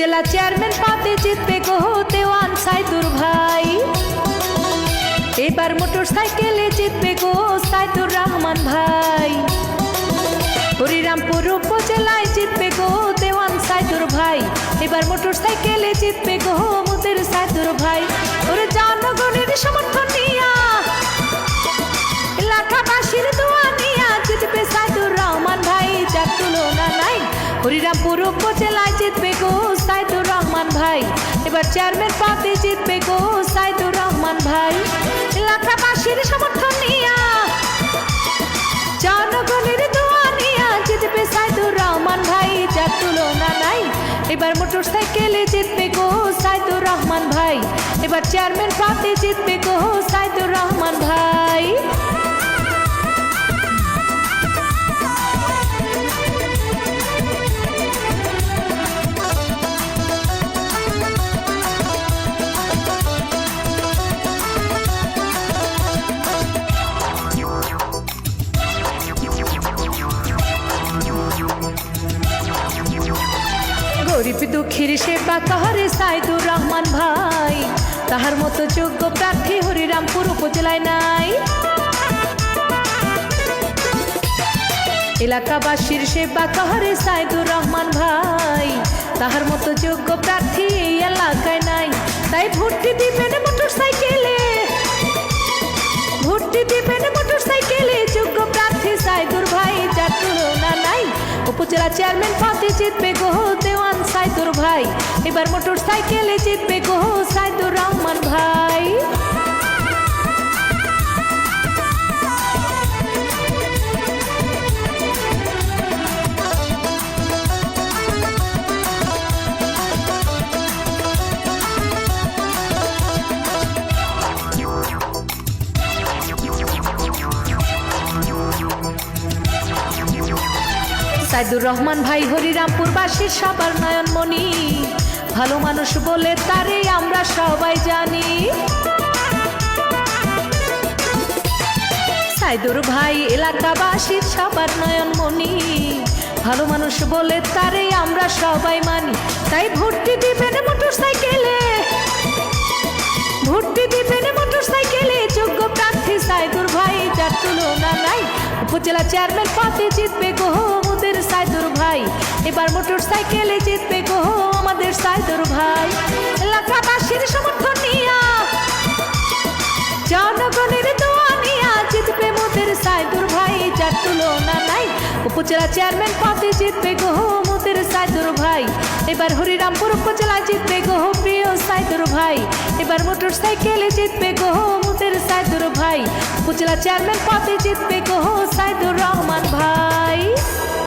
উপজেলা চেয়ারম্যান পদে জিতবে গো দেওয়ান সাইদুর ভাই। এবার মোটর সাইকেলে জিতবে গো সাইদুর রহমান ভাই। হরিরামপুর উপজেলায় জিতবে গো দেওয়ান সাইদুর ভাই। এবার মোটর সাইকেলে জিতবে গো মুদের সাইদুর ভাই। ওরে জনগণের সমর্থন নিয়া এলাকাবাসীর দোয়া নিয়া জিতবে সাইদুর রহমান ভাই, যার তুলনা নাই। হরিরামপুর উপজেলায় জিতবে গো সাইদুর রহমান ভাই। এবার চেয়ারম্যান পদে জিতবে গো সাইদুর রহমান ভাই। এলাকাবাসীর সমর্থন নিয়া জনগণের দোয়া নিয়া জিতবে সাইদুর রহমান ভাই, যার তুলনা নাই। এবার মোটর সাইকেলে জিতবে গো সাইদুর রহমান ভাই। এবার চেয়ারম্যান পদে জিতবে গো সাইদুর রহমান ভাই। গরিব দুঃখীর সেবা করে সাইদুর রহমান ভাই। তাহার মতো যোগ্য প্রার্থী হরিরামপুর উপজেলায় নাই। এলাকাবাসীর সেবা করে সাইদুর রহমান ভাই। তাহার মতো যোগ্য প্রার্থী এই এলাকায় নাই। তাই ভোটটি দিবেন মোটর সাইকেলে, ভোটটি দিবেন মোটর সাইকেলে। যোগ্য প্রার্থী সাইদুর ভাই, যার তুলনা নাই। উপজেলা চেয়ারম্যান পদে জিতবে গো দেওয়ান সাইদুর ভাই। এবার মোটর সাইকেলে জিতবে গো সাইদুর রহমান ভাই। সাইদুর রহমান ভাই হরিরামপুর বাসীর সবার নয়নমণি। ভালো মানুষ বলে তারে আমরা সবাই জানি। সাইদুর ভাই এলাকাবাসীর সবার নয়নমণি। ভালো মানুষ বলে তারে আমরা সবাই মানি। তাই ভোটটি দিবেন মোটর সাইকেলে, ভোটটি দিবেন মোটর সাইকেলে। যোগ্য প্রার্থী সাইদুর ভাই, যার তুলনা নাই। উপজেলা চেয়ারম্যান পদে জিতবে গো মুদের সাইদুর ভাই। এবার মোটর সাইকেলে জিতবে গো আমাদের সাইদুর ভাই। এলাকাবাসীর সমর্থন নিয়া জনগণের দোয়া নিয়া জিতবে মুদের সাইদুর ভাই, যার তুলনা নাই। উপজেলা চেয়ারম্যান পদে জিতবে গো মুদের সাইদুর ভাই। এবার হরিরামপুর উপজেলায় জিতবে গো প্রিয় সাইদুর ভাই। এবার মোটর সাইকেলে জিতবে গো মুদের সাইদুর ভাই। উপজেলা চেয়ারম্যান পদে জিতবে গো সাইদুর রহমান ভাই।